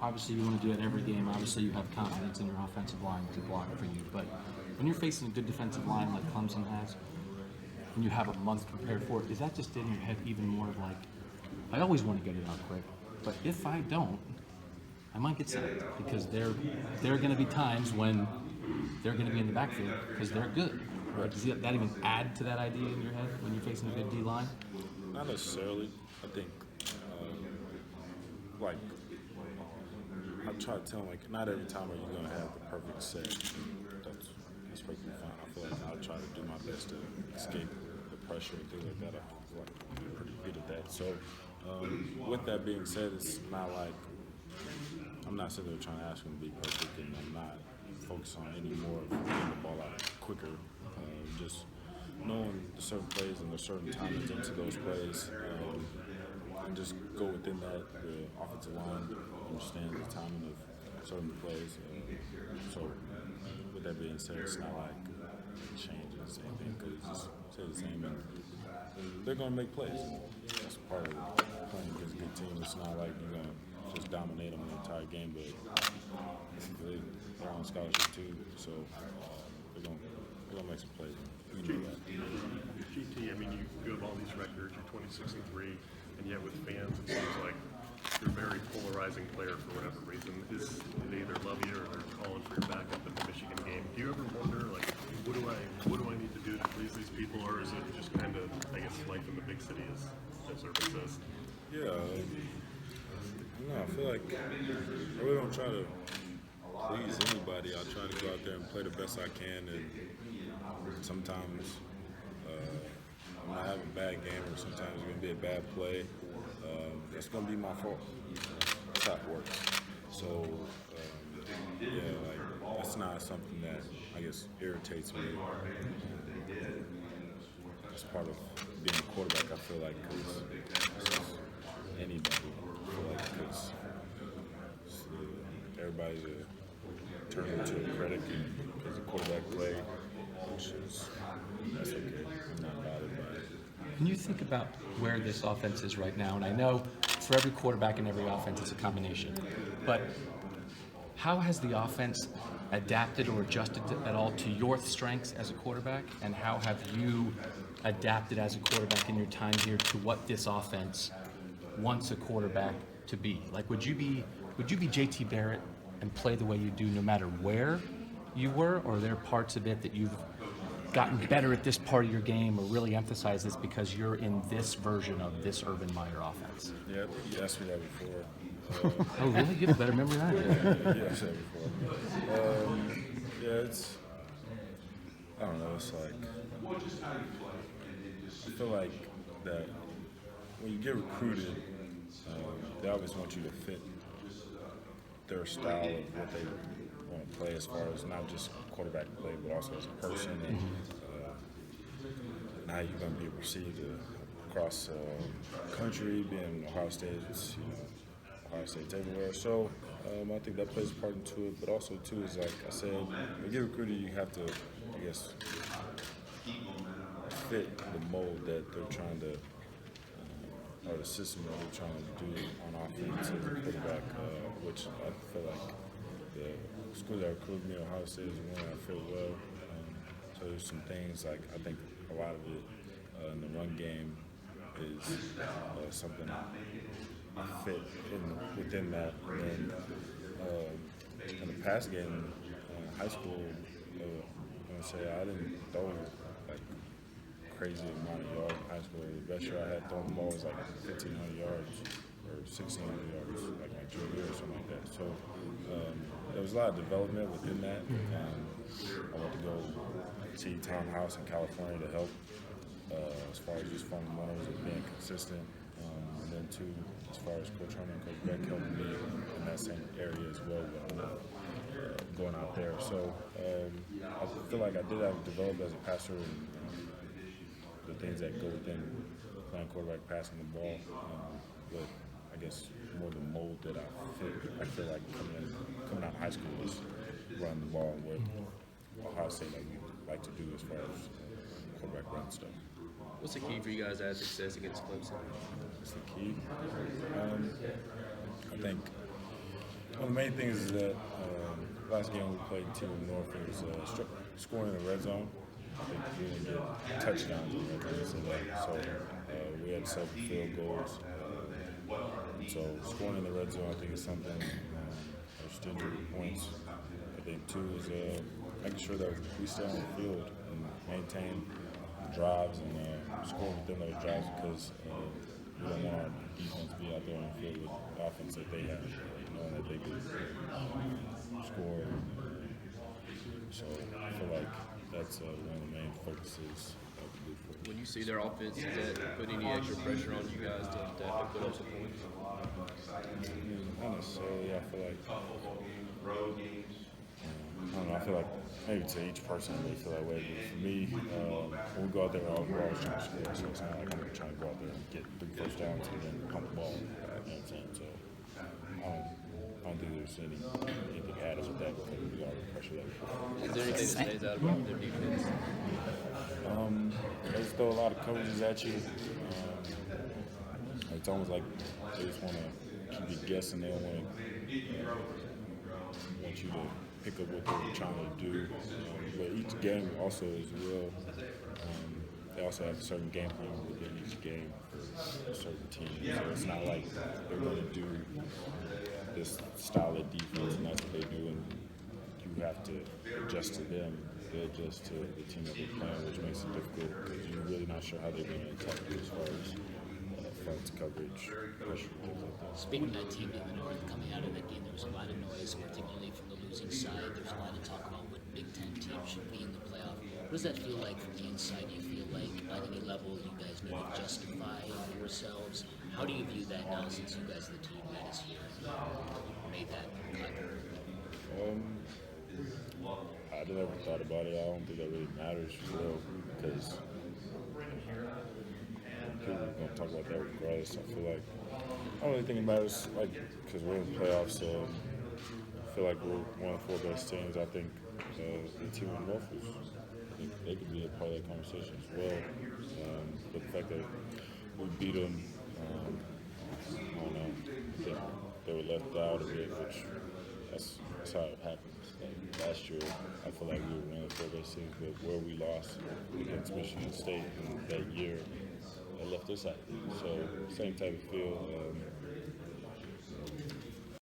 obviously you want to do it every game. Obviously you have confidence in your offensive line to block for you. But when you're facing a good defensive line like Clemson has, and you have a month prepared for it, is that just in your head even more of like, I always want to get it out quick, but if I don't, I might get sacked because there are going to be times when they're going to be in the backfield because they're good. Right? Does that even add to that idea in your head when you're facing a good D line? Not necessarily. I think, like, I try to tell them, like, not every time are you going to have the perfect set. That's perfectly fine. I feel like I'll try to do my best to escape the pressure and things like that. I feel like I'm pretty good at that. So, with that being said, it's not like I'm not sitting there trying to ask them to be perfect, and I'm not focused on any more of getting the ball out quicker. Just knowing the certain plays and the certain timings into those plays, and just go within that. The offensive line understands the timing of certain plays. So, with that being said, it's not like changes anything because it's just stay the same. And they're going to make plays. That's part of playing against a good team. It's not like you're going to just dominate them the entire game, but they're on scholarship too, so they're going to make some plays. GT, I mean, you have all these records, you're 26-3, and yet with fans, it seems like you're a very polarizing player for whatever reason. They either love you or they're calling for your backup in the Michigan game. Do you ever wonder, like, what do I need to do to please these people, or is it just kind of, I guess, life in the big city, as Urban says? Yeah, no, I feel like I really don't try to please anybody. I try to go out there and play the best I can, and sometimes I'm gonna have a bad game, or sometimes it's gonna be a bad play. That's gonna be my fault. That's how it works. So yeah, like that's not something that I guess irritates me. It's part of being a quarterback. I feel like because anybody, I feel like because everybody's turned into a critic because the quarterback play, which is that's okay. I'm not bothered by it. When you think about where this offense is right now, and I know for every quarterback and every offense it's a combination, but how has the offense adapted or adjusted at all to your strengths as a quarterback, and how have you adapted as a quarterback in your time here to what this offense wants a quarterback to be? Like, would you be JT Barrett and play the way you do no matter where you were, or are there parts of it that you've gotten better at this part of your game or really emphasize this because you're in this version of this Urban Meyer offense? Yeah, you asked me that before. Oh, really? You have a better memory than I do. Yeah, I said it before. Yeah, it's, I don't know, it's like, I feel like that when you get recruited, they always want you to fit their style of what they want to play, as far as not just quarterback play, but also as a person, and how you're going to be perceived across the country. Being Ohio State, it's, Ohio State's everywhere. So I think that plays a part into it. But also too is, like I said, when you get recruited, you have to, I guess, fit the mold that they're trying to, or the system that they're trying to do on offense as a quarterback, which I feel like the school that recruited me, Ohio State, is one I feel well. So there's some things, like I think a lot of it in the run game is something I fit within that. And then in the pass game, high school, I'm gonna say I didn't throw like crazy amount of yards in high school. The best year I had thrown the ball was like 1,500 yards or 1,600 yards, like my junior year or something like that. So there was a lot of development within that. I went to go see Tom House in California to help as far as just fundamentals of being consistent. And then too, as far as Coach Herman and Coach Beck helping me in that same area as well, going out there. So I feel like I did have to develop as a passer, and the things that go within playing quarterback, passing the ball. But I guess more the mold that I fit. I feel like coming out of high school is running the ball with Ohio State like to do as far as quarterback run stuff. What's the key for you guys to have success against Clemson? What's the key? I think Well, the main thing is that last game we played Team North, it was scoring in the red zone. I think we didn't get touchdowns in the red zone, so we had 7 field goals. So scoring in the red zone, I think, is something. Our strategic points. I think too is making sure that we stay on the field and maintain drives and score within those drives because we don't want our defense to be out there on the field with the offense that they have, knowing that they can score. So I feel like that's one of the main focuses of the blue force. When you see their offense, does that put any extra pressure on you guys to have to put up some points? Not necessarily. I feel like I don't know. I feel like maybe to each person they feel that way. But for me, when we go out there, we're always trying to score. So it's not like I'm trying to go out there and get 3 first downs and then pump the ball. You know what I'm saying? So I don't think there's anything added with that because we got the pressure that we put. Is there anything that stands out about their defense? They just throw a lot of coverages at you. It's almost like they just want to keep you guessing. They don't want you to pick up what they're trying to do. But each game also is real. They also have a certain game plan within each game for a certain team. So it's not like they're going to do this style of defense and that's what they do, and you have to adjust to them. They adjust to the team that they're playing, which makes it difficult because you're really not sure how they're going to attack you as far as front coverage, pressure, things like that. Speaking of that team, coming out of that game, there was a lot of noise, particularly from the losing side. There's a lot of talk about what Big Ten team should be in the playoff. What does that feel like from the inside? Do you feel like at any level you guys need to justify yourselves? How do you view that now since you guys are the team that is here and made that cut? I never thought about it. I don't think that really matters for real because people are going to talk about that regardless. I feel like I don't really think it matters, like because we're in the playoffs. I feel like we're one of the 4 best teams. I think the team in North I think they could be a part of that conversation as well. But the fact that we beat them, I don't know. I think they were left out a bit, which that's how it happens. Like last year, I feel like we were one of the 4 best teams, but where we lost against Michigan State in that year, it left us out. So same type of feel.